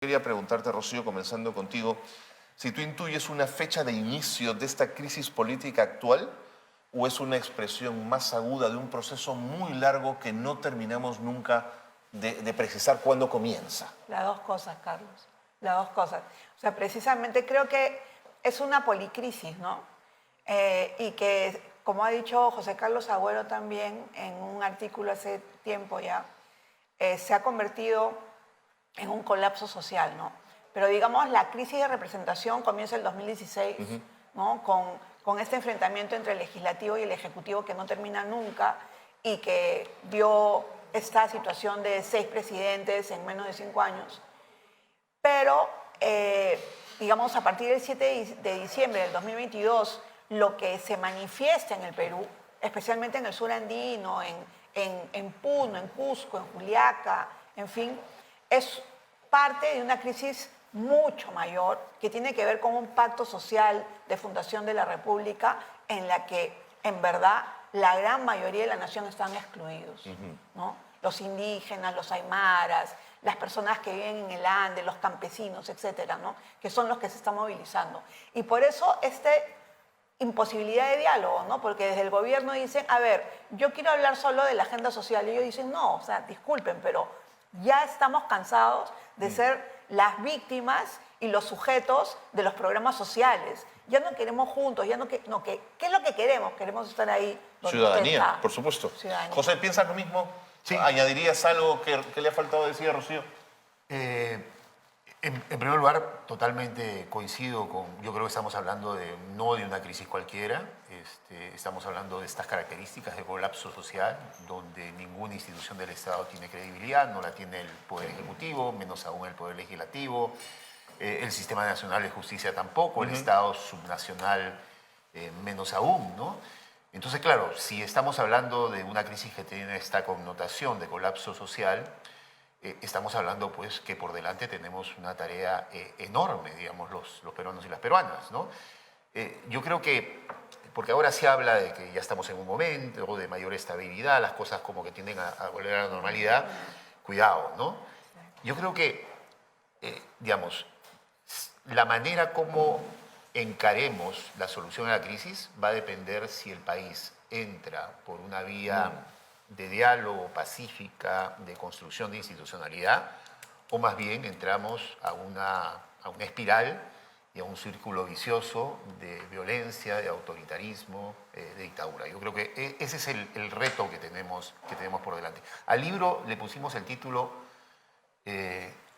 Quería preguntarte, Rocío, comenzando contigo, si tú intuyes una fecha de inicio de esta crisis política actual o es una expresión más aguda de un proceso muy largo que no terminamos nunca de precisar cuándo comienza. Las dos cosas, Carlos, las dos cosas. O sea, precisamente creo que es una policrisis, ¿no? Y que, como ha dicho José Carlos Agüero también en un artículo hace tiempo ya, se ha convertido en un colapso social, ¿no? Pero digamos, la crisis de representación comienza el 2016, ¿no? Con este enfrentamiento entre el legislativo y el ejecutivo que no termina nunca y que vio esta situación de 6 presidentes en menos de 5 años. Pero, digamos, a partir del 7 de diciembre del 2022, lo que se manifiesta en el Perú, especialmente en el sur andino, en Puno, en Cusco, en Juliaca, en fin, es parte de una crisis mucho mayor que tiene que ver con un pacto social de fundación de la República en la que, en verdad, la gran mayoría de la nación están excluidos, ¿no? Los indígenas, los aymaras, las personas que viven en el Ande, los campesinos, etcétera, ¿no? Que son los que se están movilizando. Y por eso esta imposibilidad de diálogo, ¿no? Porque desde el gobierno dicen, a ver, yo quiero hablar solo de la agenda social. Y ellos dicen, no, o sea, disculpen, pero ya estamos cansados de ser las víctimas y los sujetos de los programas sociales. Ya no queremos juntos, ya ¿qué es lo que queremos? Queremos estar ahí donde Ciudadanía, por supuesto. Ciudadanía. José, ¿piensas lo mismo? Sí. ¿Añadirías algo que le ha faltado decir a Rocío? En primer lugar, totalmente coincido con, yo creo que estamos hablando no de una crisis cualquiera, estamos hablando de estas características de colapso social, donde ninguna institución del Estado tiene credibilidad, no la tiene el Poder Ejecutivo, menos aún el Poder Legislativo, el Sistema Nacional de Justicia tampoco, el Estado subnacional menos aún, ¿no? Entonces, claro, si estamos hablando de una crisis que tiene esta connotación de colapso social, estamos hablando, pues, que por delante tenemos una tarea enorme, digamos, los peruanos y las peruanas, ¿no? Yo creo que, porque ahora se habla de que ya estamos en un momento de mayor estabilidad, las cosas como que tienden a volver a la normalidad, cuidado, ¿no? Yo creo que, digamos, la manera como encaremos la solución a la crisis va a depender si el país entra por una vía de diálogo pacífica, de construcción de institucionalidad, o más bien entramos a una espiral y a un círculo vicioso de violencia, de autoritarismo, de dictadura. Yo creo que ese es el reto que tenemos por delante. Al libro le pusimos el título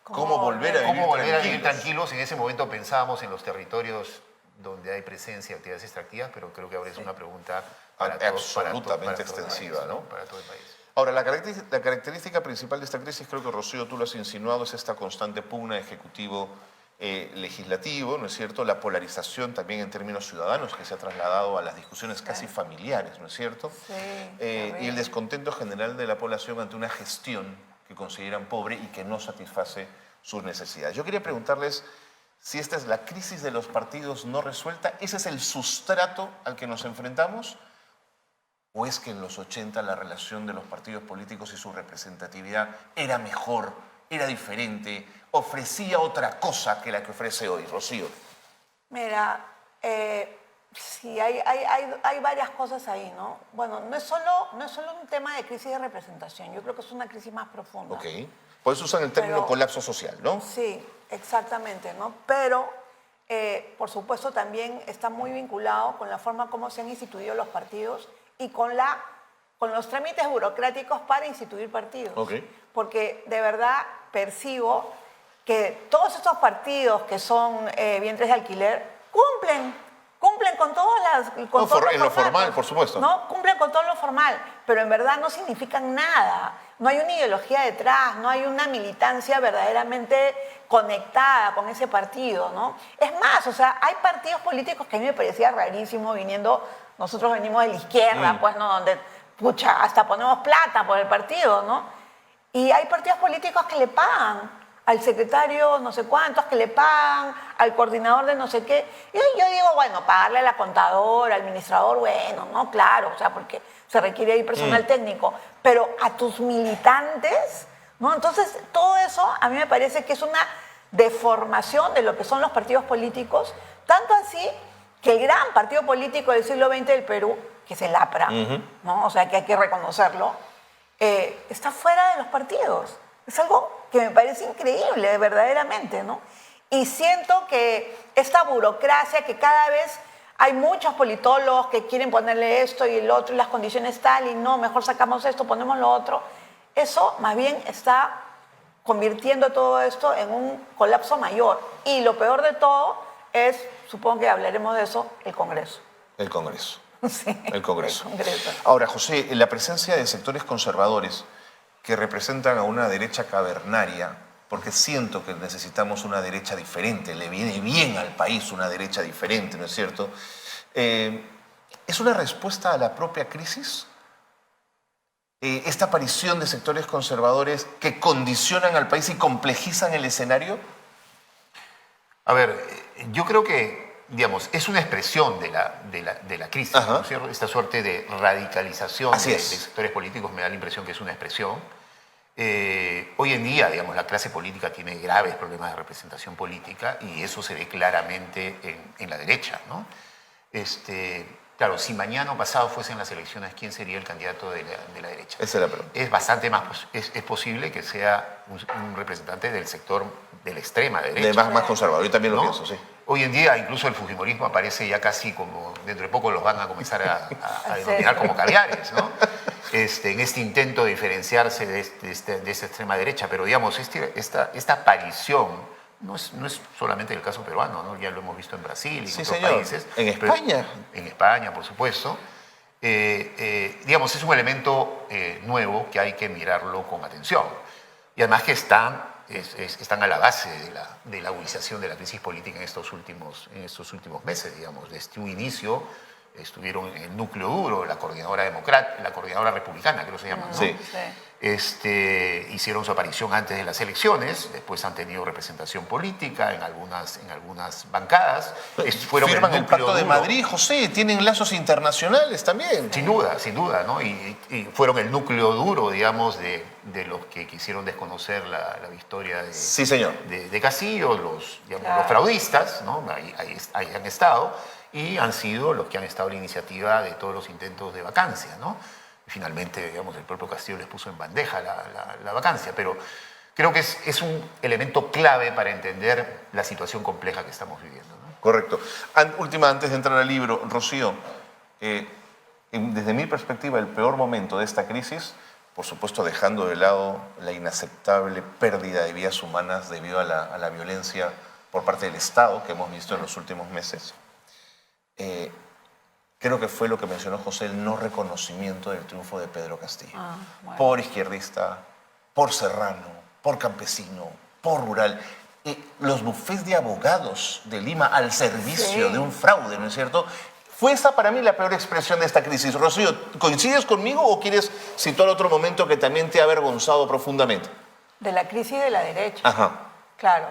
¿Cómo volver a vivir tranquilos? En ese momento pensábamos en los territorios donde hay presencia de actividades extractivas, pero creo que ahora es una pregunta absolutamente extensiva, ¿no? Para todo el país. Ahora, la característica principal de esta crisis, creo que Rocío, tú lo has insinuado, es esta constante pugna ejecutivo-legislativo, ¿no es cierto? La polarización también en términos ciudadanos que se ha trasladado a las discusiones casi familiares, ¿no es cierto? Sí, y el descontento general de la población ante una gestión que consideran pobre y que no satisface sus necesidades. Yo quería preguntarles si esta es la crisis de los partidos no resuelta, ¿ese es el sustrato al que nos enfrentamos? ¿O es que en los 80 la relación de los partidos políticos y su representatividad era mejor, era diferente, ofrecía otra cosa que la que ofrece hoy? Rocío. Mira, sí, hay varias cosas ahí, ¿no? Bueno, no es solo un tema de crisis de representación, yo creo que es una crisis más profunda. Ok. Por eso usan el término colapso social, ¿no? Sí, exactamente, ¿no? Pero, por supuesto, también está muy vinculado con la forma como se han instituido los partidos y con los trámites burocráticos para instituir partidos. Okay. Porque de verdad percibo que todos estos partidos que son vientres de alquiler cumplen con todas las... Con todos los en lo formatos, formal, por supuesto. ¿no? Cumplen con todo lo formal, pero en verdad no significan nada. No hay una ideología detrás, no hay una militancia verdaderamente conectada con ese partido, ¿no? Es más, o sea, hay partidos políticos que a mí me parecía rarísimo nosotros venimos de la izquierda, pues, ¿no? Donde, pucha, hasta ponemos plata por el partido, ¿no? Y hay partidos políticos que le pagan al secretario no sé cuántos, que le pagan al coordinador de no sé qué. Y yo digo, bueno, pagarle a la contadora, al administrador, bueno, ¿no? Claro, o sea, porque se requiere ahí personal técnico. Pero a tus militantes, ¿no? Entonces, todo eso a mí me parece que es una de formación de lo que son los partidos políticos, tanto así que el gran partido político del siglo XX del Perú, que es el APRA, ¿no? O sea, que hay que reconocerlo, está fuera de los partidos. Es algo que me parece increíble, verdaderamente, ¿no? Y siento que esta burocracia que cada vez hay muchos politólogos que quieren ponerle esto y el otro y las condiciones tal y no, mejor sacamos esto, ponemos lo otro, eso más bien está convirtiendo todo esto en un colapso mayor. Y lo peor de todo es, supongo que hablaremos de eso, el Congreso. El Congreso. Sí, El Congreso. el Congreso. Ahora, José, la presencia de sectores conservadores que representan a una derecha cavernaria, porque siento que necesitamos una derecha diferente, le viene bien al país una derecha diferente, ¿no es cierto? ¿Es una respuesta a la propia crisis? ¿Esta aparición de sectores conservadores que condicionan al país y complejizan el escenario? A ver, yo creo que, digamos, es una expresión de la crisis, ¿no es cierto? Esta suerte de radicalización de sectores políticos me da la impresión que es una expresión. Hoy en día, digamos, la clase política tiene graves problemas de representación política y eso se ve claramente en la derecha, ¿no? Claro, si mañana o pasado fuesen las elecciones, ¿quién sería el candidato de la derecha? Esa es la pregunta. Es bastante más, es posible que sea un representante del sector de la extrema derecha. Más conservador, yo también lo ¿no? pienso, sí. Hoy en día incluso el fujimorismo aparece ya casi como, dentro de poco los van a comenzar a denominar como caviares, ¿no? En este intento de diferenciarse de esta extrema derecha. Pero digamos, esta aparición no es solamente el caso peruano, ¿no? Ya lo hemos visto en Brasil y en otros países. En España. En España, por supuesto. Digamos, es un elemento nuevo que hay que mirarlo con atención. Y además que están a la base de la agudización de la crisis política en estos últimos meses, digamos. Desde un inicio estuvieron en el núcleo duro, la coordinadora republicana, creo que se llama, ¿no? Sí. Hicieron su aparición antes de las elecciones, después han tenido representación política en algunas bancadas. Firman el Pacto de Madrid, José, tienen lazos internacionales también. Sin duda, ¿no? Y fueron el núcleo duro, digamos, de los que quisieron desconocer la victoria de Castillo, los fraudistas, ¿no? Ahí han estado, y han sido los que han estado en la iniciativa de todos los intentos de vacancia, ¿no? Finalmente, digamos, el propio Castillo les puso en bandeja la vacancia, pero creo que es un elemento clave para entender la situación compleja que estamos viviendo, ¿no? Correcto. Última, antes de entrar al libro, Rocío, desde mi perspectiva, el peor momento de esta crisis, por supuesto dejando de lado la inaceptable pérdida de vidas humanas debido a la violencia por parte del Estado que hemos visto en los últimos meses, creo que fue lo que mencionó José, el no reconocimiento del triunfo de Pedro Castillo. Bueno. Por izquierdista, por serrano, por campesino, por rural. Los bufés de abogados de Lima al servicio de un fraude, ¿no es cierto? Fue esa para mí la peor expresión de esta crisis. Rocío, ¿coincides conmigo o quieres citar otro momento que también te ha avergonzado profundamente? De la crisis de la derecha. Ajá. Claro,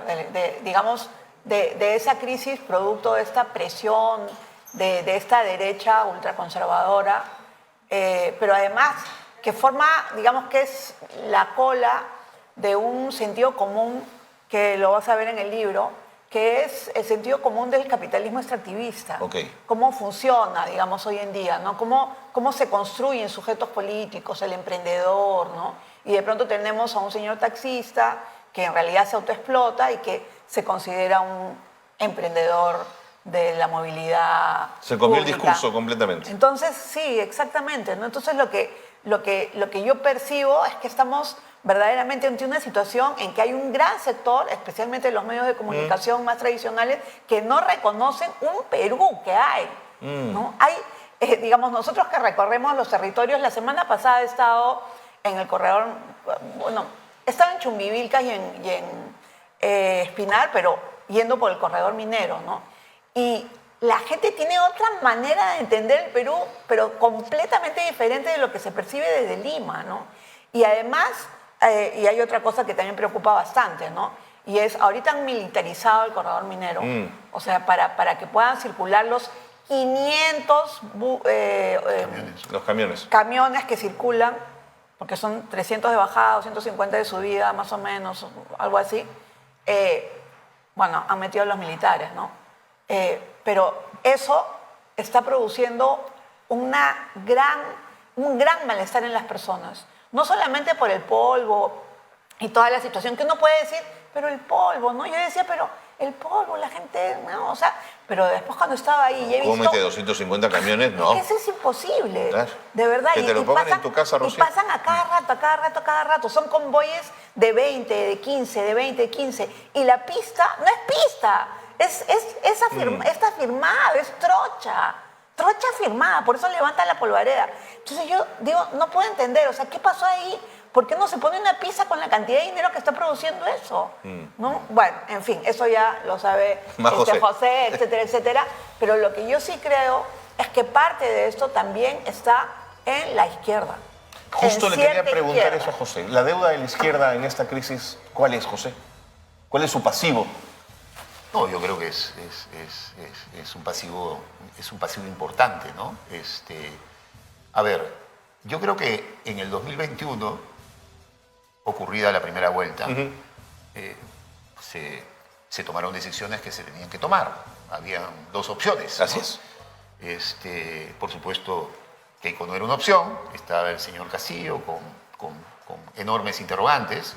digamos, de esa crisis producto de esta presión de esta derecha ultraconservadora, pero además que forma, digamos que es la cola de un sentido común que lo vas a ver en el libro, que es el sentido común del capitalismo extractivista. Okay. Cómo funciona, digamos, hoy en día, ¿no? Cómo se construyen sujetos políticos, el emprendedor, ¿no? Y de pronto tenemos a un señor taxista que en realidad se autoexplota y que se considera un emprendedor de la movilidad Se comió pública. El discurso completamente. Entonces, sí, exactamente, ¿no? Entonces lo que yo percibo es que estamos verdaderamente ante una situación en que hay un gran sector, especialmente los medios de comunicación más tradicionales, que no reconocen un Perú que hay, ¿no? Hay, digamos, nosotros que recorremos los territorios, la semana pasada he estado en el corredor, bueno, he estado en Chumbivilcas y en Espinar, pero yendo por el corredor minero, ¿no? Y la gente tiene otra manera de entender el Perú, pero completamente diferente de lo que se percibe desde Lima, ¿no? Y además, y hay otra cosa que también preocupa bastante, ¿no? Y es, ahorita han militarizado el corredor minero, o sea, para que puedan circular los 500 los camiones. Camiones que circulan, porque son 300 de bajada, 250 de subida, más o menos, algo así. bueno, han metido a los militares, ¿no? Pero eso está produciendo un gran malestar en las personas. No solamente por el polvo y toda la situación, que uno puede decir, pero el polvo, ¿no? Yo decía, pero el polvo, la gente, no, o sea, pero después cuando estaba ahí y he visto... ¿Cómo mete 250 camiones? No. Eso es imposible, Claro. de verdad. Que te lo pongan en tu casa, y Rocío. pasan a cada rato. Son convoyes de 20, de 15, de 20, de 15. Y la pista no es pista, está firmado, es trocha. Trocha firmada, por eso levanta la polvareda. Entonces yo digo, no puedo entender, o sea, ¿qué pasó ahí? ¿Por qué no se pone una pizza con la cantidad de dinero que está produciendo eso? ¿No? Bueno, en fin, eso ya lo sabe Más José, etcétera, etcétera. Pero lo que yo sí creo es que parte de esto también está en la izquierda. Justo en le quería cierta preguntar izquierda. eso a José. ¿La deuda de la izquierda en esta crisis cuál es, José? ¿Cuál es su pasivo? No, yo creo que es un pasivo importante, ¿no? A ver, yo creo que en el 2021, ocurrida la primera vuelta, se tomaron decisiones que se tenían que tomar. Habían dos opciones, ¿no? Así es. Por supuesto, Keiko no era una opción, estaba el señor Castillo con enormes interrogantes,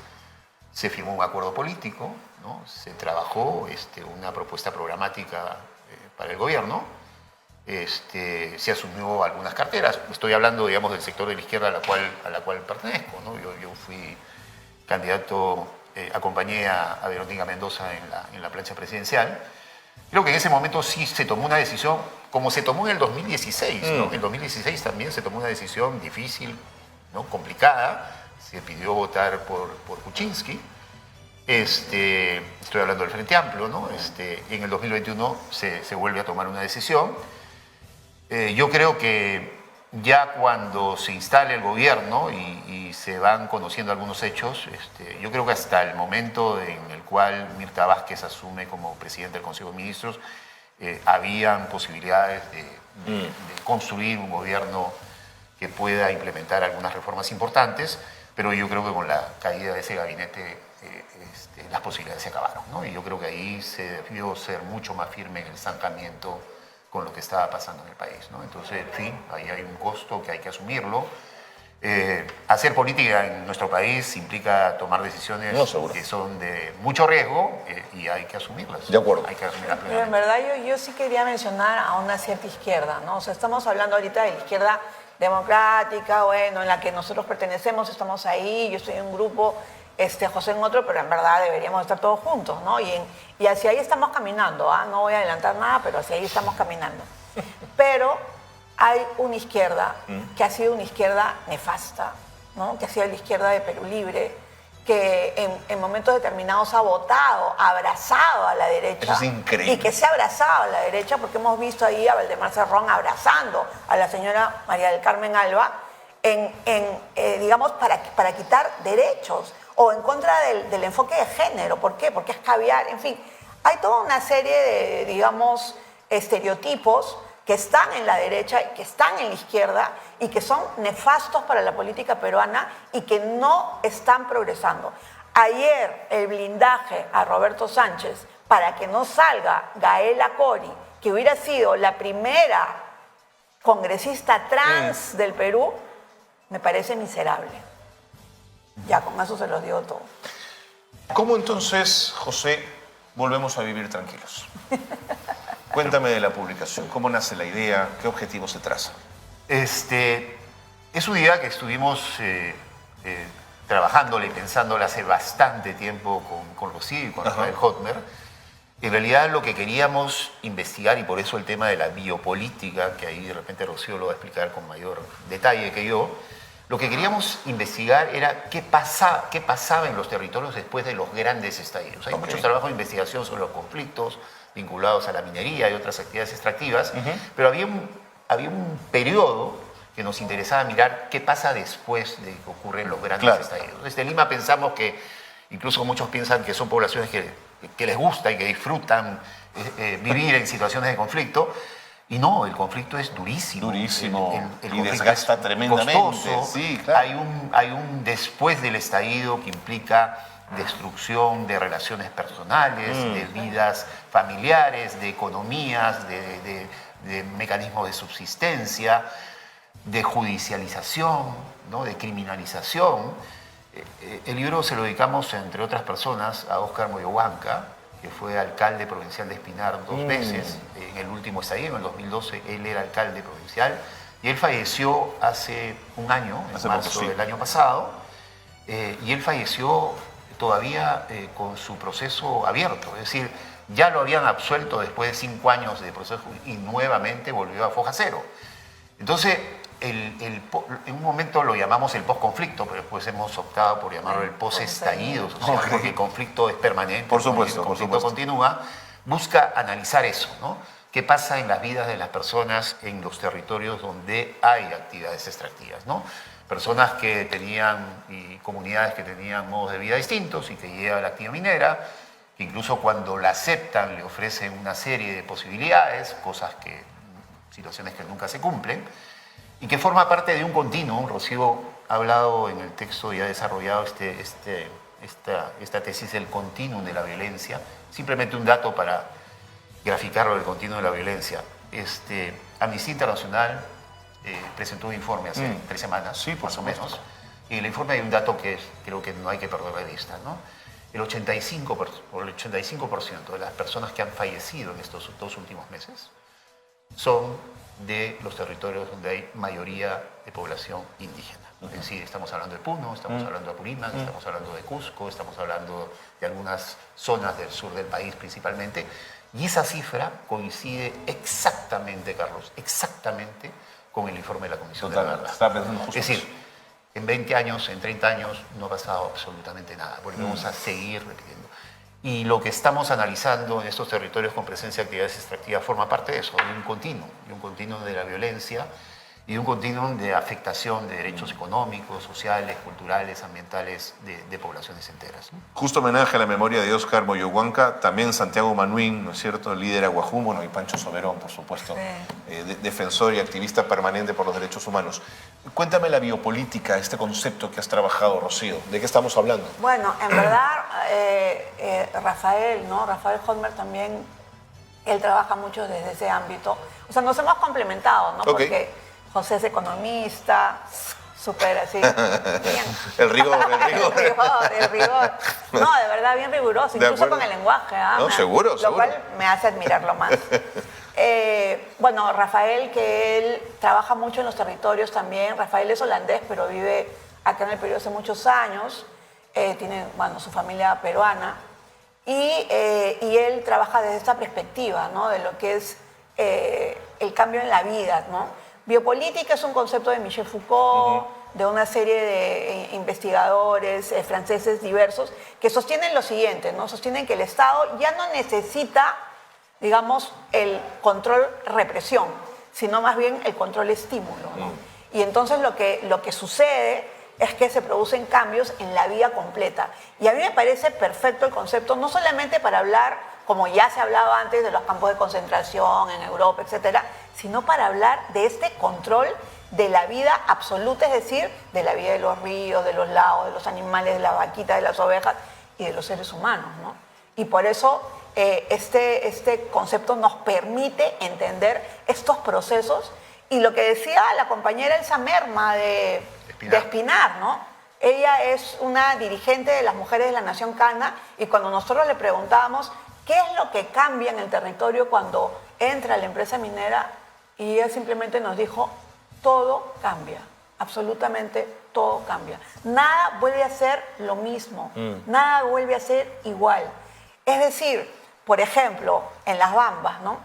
se firmó un acuerdo político, ¿no? Se trabajó una propuesta programática para el gobierno, se asumió algunas carteras. Estoy hablando, digamos, del sector de la izquierda a la cual pertenezco, ¿no? Yo fui candidato, acompañé a Verónica Mendoza en la plancha presidencial. Creo que en ese momento sí se tomó una decisión, como se tomó en el 2016, ¿no? En el 2016 también se tomó una decisión difícil, ¿no? Complicada. Se pidió votar por Kuczynski. Estoy hablando del Frente Amplio, ¿no? En el 2021 se vuelve a tomar una decisión. Yo creo que ya cuando se instale el gobierno y se van conociendo algunos hechos, yo creo que hasta el momento en el cual Mirta Vázquez asume como presidente del Consejo de Ministros, habían posibilidades de construir un gobierno que pueda implementar algunas reformas importantes, pero yo creo que con la caída de ese gabinete las posibilidades se acabaron, ¿no? Y yo creo que ahí se debió ser mucho más firme en el estancamiento con lo que estaba pasando en el país, ¿no? Entonces, en fin, ahí hay un costo que hay que asumirlo. Hacer política en nuestro país implica tomar decisiones que son de mucho riesgo y hay que asumirlas. De acuerdo. Hay que asumirlas Pero en plenamente. verdad yo sí quería mencionar a una cierta izquierda, ¿no? O sea, estamos hablando ahorita de la izquierda democrática, bueno, en la que nosotros pertenecemos, estamos ahí, yo estoy en un grupo, José en otro, pero en verdad deberíamos estar todos juntos, ¿no? Y hacia ahí estamos caminando, ¿ah? No voy a adelantar nada, pero hacia ahí estamos caminando. Pero hay una izquierda que ha sido una izquierda nefasta, ¿no? Que ha sido la izquierda de Perú Libre, que en momentos determinados ha votado, ha abrazado a la derecha. Eso es increíble. Y que se ha abrazado a la derecha, porque hemos visto ahí a Valdemar Cerrón abrazando a la señora María del Carmen Alba, digamos, para quitar derechos, o en contra del enfoque de género. ¿Por qué? Porque es caviar, en fin. Hay toda una serie de, digamos, estereotipos que están en la derecha y que están en la izquierda y que son nefastos para la política peruana y que no están progresando. Ayer el blindaje a Roberto Sánchez para que no salga Gaela Cori, que hubiera sido la primera congresista trans del Perú, me parece miserable. Ya, con eso se los digo todo. ¿Cómo entonces, José, volvemos a vivir tranquilos? Cuéntame de la publicación, ¿cómo nace la idea? ¿Qué objetivo se traza? Es una idea que estuvimos trabajándola y pensándola hace bastante tiempo con Rocío y con Rafael Hotmer. En realidad lo que queríamos investigar, y por eso el tema de la biopolítica, que ahí de repente Rocío lo va a explicar con mayor detalle que yo, lo que queríamos investigar era qué pasaba en los territorios después de los grandes estallidos. Hay muchos trabajos de investigación sobre los conflictos vinculados a la minería y otras actividades extractivas, pero había un periodo que nos interesaba mirar qué pasa después de que ocurren los grandes estallidos. Desde Lima pensamos que, incluso muchos piensan que son poblaciones que les gusta y que disfrutan vivir en situaciones de conflicto, y no, el conflicto es durísimo. Durísimo, El y desgasta tremendamente. costoso. Sí, claro. Hay un después del estallido que implica destrucción de relaciones personales, de vidas familiares, de economías, de mecanismos de subsistencia, de judicialización, ¿no? De criminalización. El libro se lo dedicamos, entre otras personas, a Óscar Moyohuanca, que fue alcalde provincial de Espinar 2 veces. En el último estallido, en el 2012, él era alcalde provincial y él falleció hace un año, en marzo del año pasado, y él falleció todavía con su proceso abierto, es decir, ya lo habían absuelto después de 5 años de proceso y nuevamente volvió a foja cero. Entonces, en un momento lo llamamos el post-conflicto, pero después hemos optado por llamarlo el post-estallido social, porque el conflicto es permanente, por supuesto, el conflicto continúa, busca analizar eso, ¿no? ¿Qué pasa en las vidas de las personas en los territorios donde hay actividades extractivas, ¿no? Personas que tenían, y comunidades que tenían modos de vida distintos y que llega la actividad minera, que incluso cuando la aceptan le ofrecen una serie de posibilidades, situaciones que nunca se cumplen, y que forma parte de un continuo. Rocío ha hablado en el texto y ha desarrollado esta tesis del continuum de la violencia. Simplemente un dato para graficarlo del continuum de la violencia. Amnistía Internacional presentó un informe hace 3 semanas, sí, por más o menos, y en el informe hay un dato que creo que no hay que perder de vista, ¿no? El 85% de las personas que han fallecido en estos 2 últimos meses son de los territorios donde hay mayoría de población indígena. Es decir, estamos hablando de Puno, estamos hablando de Apurímac, estamos hablando de Cusco, estamos hablando de algunas zonas del sur del país principalmente, y esa cifra coincide exactamente, Carlos, exactamente con el informe de la Comisión de la Verdad. Es decir, en 20 años, en 30 años, no ha pasado absolutamente nada. Volvemos a seguir repitiendo. Y lo que estamos analizando en estos territorios con presencia de actividades extractivas forma parte de eso, de un continuum de la violencia y de un continuum de afectación de derechos económicos, sociales, culturales, ambientales de poblaciones enteras, ¿no? Justo homenaje a la memoria de Óscar Moyohuanca, también Santiago Manuín, ¿no es cierto?, líder aguajún, bueno, y Pancho Soberón, por supuesto, defensor y activista permanente por los derechos humanos. Cuéntame la biopolítica, este concepto que has trabajado, Rocío. ¿De qué estamos hablando? Bueno, en verdad, Rafael, ¿no? Rafael Holmer también, él trabaja mucho desde ese ámbito. O sea, nos hemos complementado, ¿no? Porque José es economista, súper así. Bien. El rigor. el rigor. No, de verdad, bien riguroso, incluso con el lenguaje. No, seguro. Lo cual me hace admirarlo más. Bueno, Rafael, que él trabaja mucho en los territorios también. Rafael es holandés, pero vive acá en el Perú hace muchos años. Tiene, bueno, su familia peruana. Y él trabaja desde esta perspectiva, ¿no? De lo que es el cambio en la vida, ¿no? Biopolítica es un concepto de Michel Foucault, de una serie de investigadores franceses diversos, que sostienen lo siguiente, ¿no? Sostienen que el Estado ya no necesita, digamos, el control-represión, sino más bien el control-estímulo, ¿no? Y entonces lo que sucede es que se producen cambios en la vida completa. Y a mí me parece perfecto el concepto, no solamente para hablar, como ya se hablaba antes, de los campos de concentración en Europa, etcétera, sino para hablar de este control de la vida absoluta, es decir, de la vida de los ríos, de los lagos, de los animales, de las vaquitas, de las ovejas y de los seres humanos, ¿no? Y por eso este concepto nos permite entender estos procesos. Y lo que decía la compañera Elsa Merma de Espinar, ¿no? Ella es una dirigente de las mujeres de la Nación Cana, y cuando nosotros le preguntábamos qué es lo que cambia en el territorio cuando entra la empresa minera, y ella simplemente nos dijo, todo cambia, absolutamente todo cambia. Nada vuelve a ser lo mismo, nada vuelve a ser igual. Es decir, por ejemplo, en las Bambas, ¿no?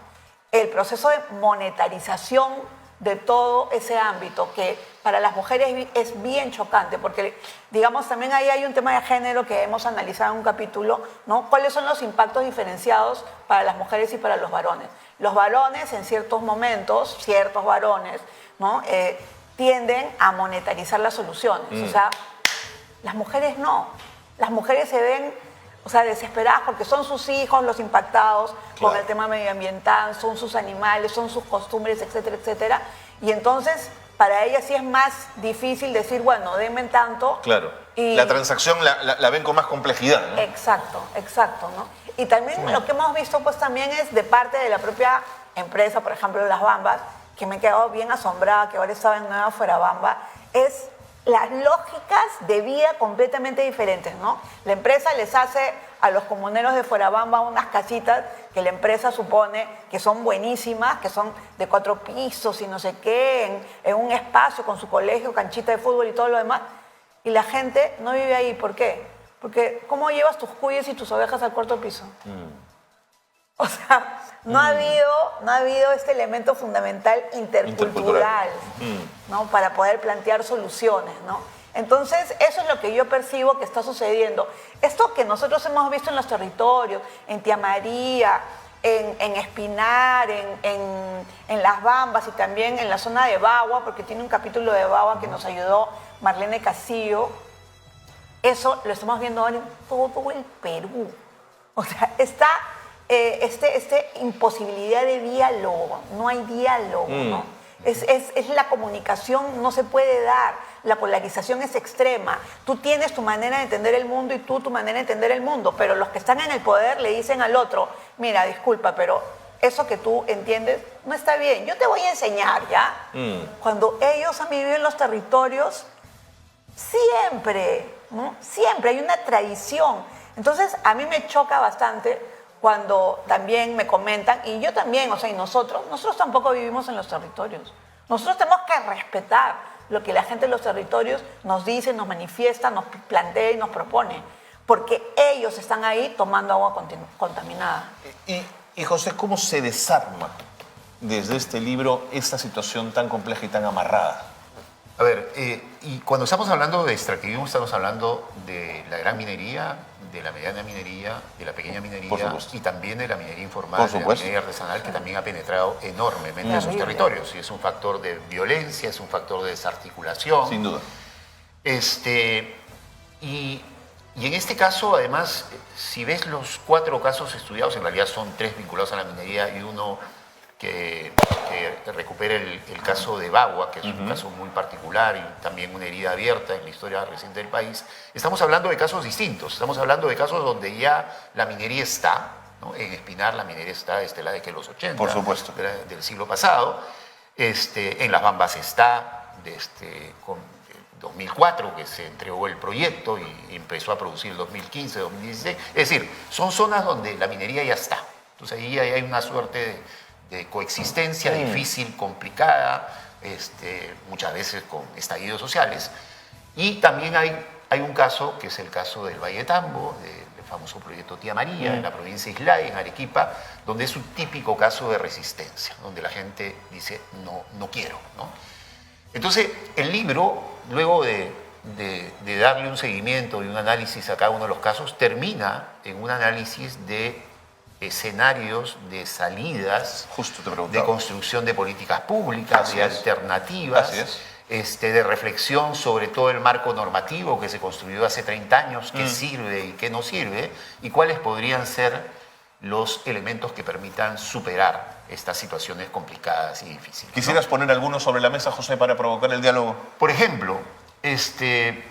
El proceso de monetarización de todo ese ámbito, que para las mujeres es bien chocante, porque, digamos, también ahí hay un tema de género que hemos analizado en un capítulo, ¿no? ¿Cuáles son los impactos diferenciados para las mujeres y para los varones? Los varones, en ciertos momentos, ciertos varones, ¿no? Tienden a monetarizar las soluciones. O sea, las mujeres no. Las mujeres se ven, o sea, desesperadas porque son sus hijos los impactados con el tema medioambiental, son sus animales, son sus costumbres, etcétera, etcétera. Y entonces, para ellas sí es más difícil decir, bueno, denme tanto, Y- la transacción la ven con más complejidad, ¿no? Exacto, exacto, ¿no? Y también lo que hemos visto pues también es de parte de la propia empresa, por ejemplo, Las Bambas, que me he quedado bien asombrada, que ahora estaba en Nueva Fuerabamba, es las lógicas de vida completamente diferentes, ¿no? La empresa les hace a los comuneros de Fuerabamba unas casitas que la empresa supone que son buenísimas, que son de 4 pisos y no sé qué, en un espacio con su colegio, canchita de fútbol y todo lo demás, y la gente no vive ahí. ¿Por qué? Porque ¿cómo llevas tus cuyes y tus ovejas al 4.º piso? O sea, no ha habido este elemento fundamental intercultural, ¿no? Para poder plantear soluciones, ¿no? Entonces, eso es lo que yo percibo que está sucediendo. Esto que nosotros hemos visto en los territorios, en Tía María, en Espinar, en Las Bambas y también en la zona de Bagua, porque tiene un capítulo de Bagua que nos ayudó Marlene Castillo, eso lo estamos viendo ahora en todo el Perú. O sea, está imposibilidad de diálogo, no hay diálogo, ¿no? Es la comunicación, no se puede dar, la polarización es extrema. Tú tienes tu manera de entender el mundo y tú tu manera de entender el mundo, pero los que están en el poder le dicen al otro, mira, disculpa, pero eso que tú entiendes no está bien, yo te voy a enseñar, ¿ya? Cuando ellos han vivido en los territorios, siempre, ¿no? Siempre hay una tradición. Entonces, a mí me choca bastante cuando también me comentan, y yo también, o sea, y nosotros tampoco vivimos en los territorios. Nosotros tenemos que respetar lo que la gente de los territorios nos dice, nos manifiesta, nos plantea y nos propone, porque ellos están ahí tomando agua contaminada. Y José, ¿cómo se desarma desde este libro esta situación tan compleja y tan amarrada? A ver, y cuando estamos hablando de extractivismo, estamos hablando de la gran minería, de la mediana minería, de la pequeña minería y también de la minería informal, de la minería artesanal, que también ha penetrado enormemente en sus territorios. Y es un factor de violencia, es un factor de desarticulación. Sin duda. Y en este caso, además, si ves los 4 casos estudiados, en realidad son 3 vinculados a la minería y uno que recupera el caso de Bagua, que es un caso muy particular y también una herida abierta en la historia reciente del país. Estamos hablando de casos distintos, estamos hablando de casos donde ya la minería está, ¿no? En Espinar la minería está desde la década de los 80, por supuesto, del siglo pasado. En Las Bambas está desde 2004, que se entregó el proyecto y empezó a producir el 2015, 2016. Es decir, son zonas donde la minería ya está. Entonces ahí hay una suerte de coexistencia difícil, complicada, muchas veces con estallidos sociales. Y también hay un caso, que es el caso del Valle de Tambo, del famoso proyecto Tía María, en la provincia de Islay, en Arequipa, donde es un típico caso de resistencia, donde la gente dice, no quiero, ¿no? Entonces, el libro, luego de darle un seguimiento y un análisis a cada uno de los casos, termina en un análisis de escenarios, de salidas, de construcción de políticas públicas, de alternativas, de reflexión sobre todo el marco normativo que se construyó hace 30 años, qué sirve y qué no sirve, y cuáles podrían ser los elementos que permitan superar estas situaciones complicadas y difíciles. ¿Quisieras poner algunos sobre la mesa, José, para provocar el diálogo? Por ejemplo,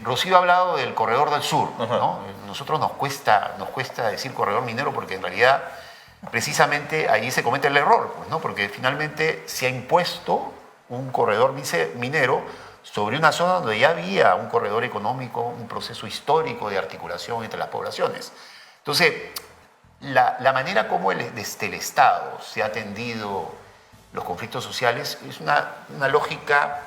Rocío ha hablado del corredor del sur, ¿no? Nosotros nos cuesta decir corredor minero porque en realidad precisamente ahí se comete el error, pues, ¿no? Porque finalmente se ha impuesto un corredor minero sobre una zona donde ya había un corredor económico, un proceso histórico de articulación entre las poblaciones. Entonces, la manera como desde el Estado se ha atendido los conflictos sociales es una lógica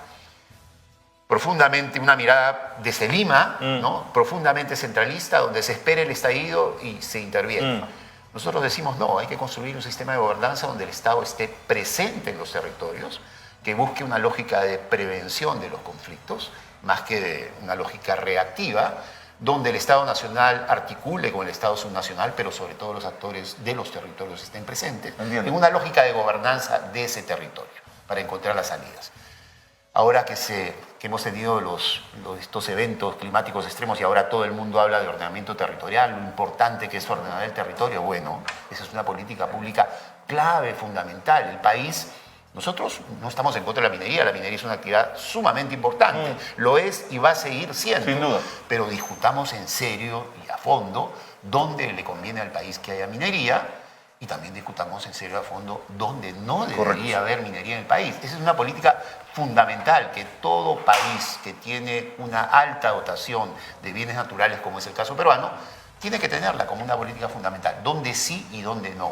profundamente, una mirada desde Lima, ¿no? Profundamente centralista, donde se espera el estallido y se interviene. Nosotros decimos, no, hay que construir un sistema de gobernanza donde el Estado esté presente en los territorios, que busque una lógica de prevención de los conflictos, más que de una lógica reactiva, donde el Estado nacional articule con el Estado subnacional, pero sobre todo los actores de los territorios estén presentes, en una lógica de gobernanza de ese territorio, para encontrar las salidas. Ahora que hemos tenido estos eventos climáticos extremos y ahora todo el mundo habla de ordenamiento territorial, lo importante que es ordenar el territorio, bueno, esa es una política pública clave, fundamental. El país Nosotros no estamos en contra de la minería es una actividad sumamente importante, lo es y va a seguir siendo. Sin duda. Pero discutamos en serio y a fondo dónde le conviene al país que haya minería y también discutamos en serio a fondo dónde no debería haber minería en el país. Esa es una política fundamental que todo país que tiene una alta dotación de bienes naturales, como es el caso peruano, tiene que tenerla como una política fundamental, dónde sí y dónde no.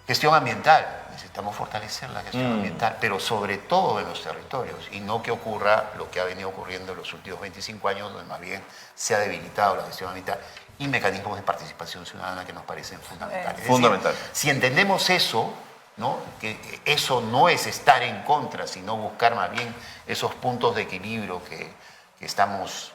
Gestión ambiental, necesitamos fortalecer la gestión ambiental, pero sobre todo en los territorios, y no que ocurra lo que ha venido ocurriendo en los últimos 25 años, donde más bien se ha debilitado la gestión ambiental y mecanismos de participación ciudadana que nos parecen fundamentales. Es decir, Fundamental. si entendemos eso, ¿no? Que eso no es estar en contra, sino buscar más bien esos puntos de equilibrio que estamos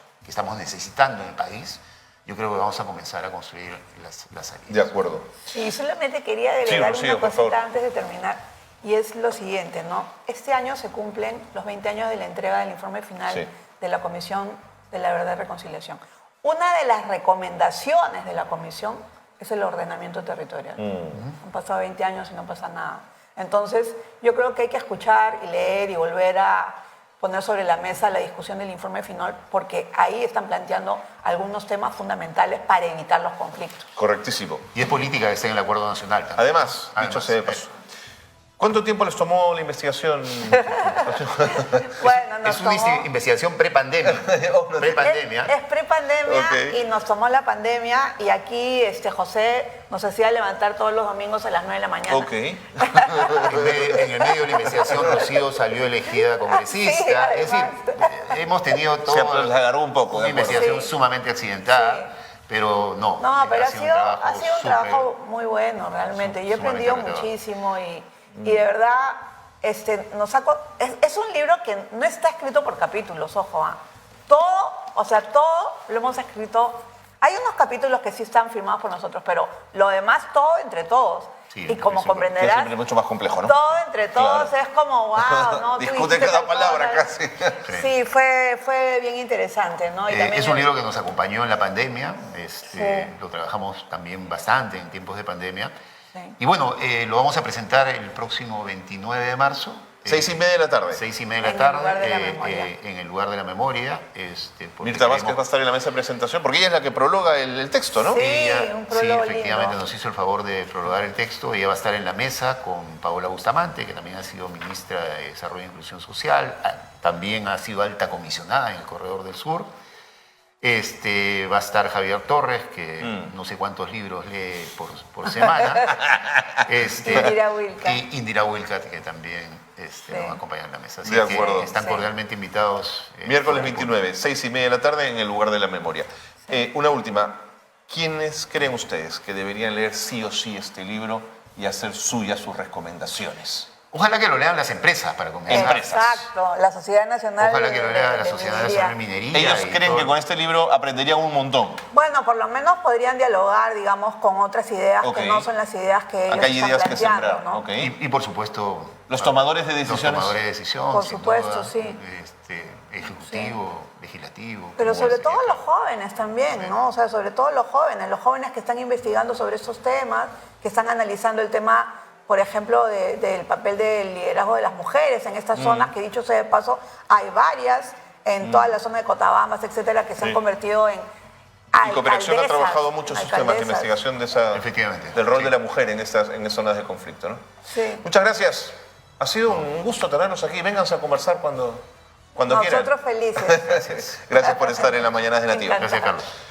necesitando en el país, yo creo que vamos a comenzar a construir las salidas. De acuerdo. Sí, solamente quería agregar Rocío, una por favor. cosita antes de terminar, y es lo siguiente, ¿no? Este año se cumplen los 20 años de la entrega del informe final Sí. de la Comisión de la Verdad y Reconciliación. Una de las recomendaciones de la Comisión es el ordenamiento territorial. Han pasado 20 años y no pasa nada. Entonces, yo creo que hay que escuchar y leer y volver a poner sobre la mesa la discusión del informe final, porque ahí están planteando algunos temas fundamentales para evitar los conflictos. Correctísimo. Y es política que está en el acuerdo nacional también. Además, dicho sea de paso, ¿cuánto tiempo les tomó la investigación? Bueno, nos Es una tomó- investigación prepandemia. Prepandemia. Es prepandemia Ok. y nos tomó la pandemia, y aquí José nos hacía levantar todos los domingos a las 9 de la mañana. Ok. En el medio de la investigación, Rocío salió elegida congresista. Sí, Es decir, hemos tenido Se toda agarró un poco. una de acuerdo. investigación Sí. sumamente accidentada, Sí. pero no. No, pero ha sido sido un súper- trabajo muy bueno, realmente. Yo he sumamente aprendido retador. muchísimo y de verdad es un libro que no está escrito por capítulos, ojo. Todo lo hemos escrito. Hay unos capítulos que sí están firmados por nosotros, pero lo demás todo entre todos. Sí, y como es comprenderás, siempre es mucho más complejo, ¿no? todo entre todos Claro. es como, wow, ¿no? Tú Discute dijiste cada tal palabra cosa. casi. Sí, fue bien interesante, ¿no? Y también Es un libro que nos acompañó en la pandemia, Sí. lo trabajamos también bastante en tiempos de pandemia. Sí. Y bueno, lo vamos a presentar el próximo 29 de marzo. 6:30 de la tarde. 6:30 de En la el tarde, lugar de la memoria. en el lugar de la memoria. Porque Mirta Vázquez queremos- va a estar en la mesa de presentación, porque ella es la que prologa el texto, ¿no? Sí. Ella, un prólogo efectivamente lindo. nos hizo el favor de prologar el texto. Ella va a estar en la mesa con Paola Bustamante, que también ha sido ministra de Desarrollo e Inclusión Social, también ha sido alta comisionada en el Corredor del Sur. Va a estar Javier Torres, que no sé cuántos libros lee por semana. Indira Wilcat. Y Indira Wilcat, que también nos va a acompañar en la mesa. Así De que acuerdo. están Sí. cordialmente invitados. Miércoles 29, 6:30 de la tarde en el lugar de la memoria. Una última. ¿Quiénes creen ustedes que deberían leer sí o sí este libro y hacer suyas sus recomendaciones? Ojalá que lo lean las empresas para comenzar. Empresas. Exacto, la Sociedad Nacional Ojalá que lo lea la de Sociedad Minería. Nacional de Minería. Ellos y creen todo. que con este libro aprenderían un montón. Bueno, por lo menos podrían dialogar, digamos, con otras ideas Ok. que no son las ideas que ellos Acá hay están ideas que planteando, sembrar. ¿no? Ok. Y por supuesto... Los tomadores de Los decisiones. tomadores de decisión. Por sin supuesto, duda, sí. Ejecutivo, legislativo. Pero como sobre sería todo acá. los jóvenes también, ¿no? O sea, sobre todo los jóvenes que están investigando sobre estos temas, que están analizando el tema, por ejemplo, del papel del liderazgo de las mujeres en estas zonas, que dicho sea de paso, hay varias en toda la zona de Cotabambas, etcétera, que se han Sí. convertido en Y Cooperación ha trabajado mucho sus temas de alcaldesas. investigación Efectivamente. del rol Sí. de la mujer en estas zonas de conflicto, ¿no? Sí. Muchas gracias. Ha sido un gusto tenerlos aquí. Vénganse a conversar cuando quieran. Nosotros felices. Gracias. Gracias por estar en la Mañana de Nativa. Encantada. Gracias, Carlos.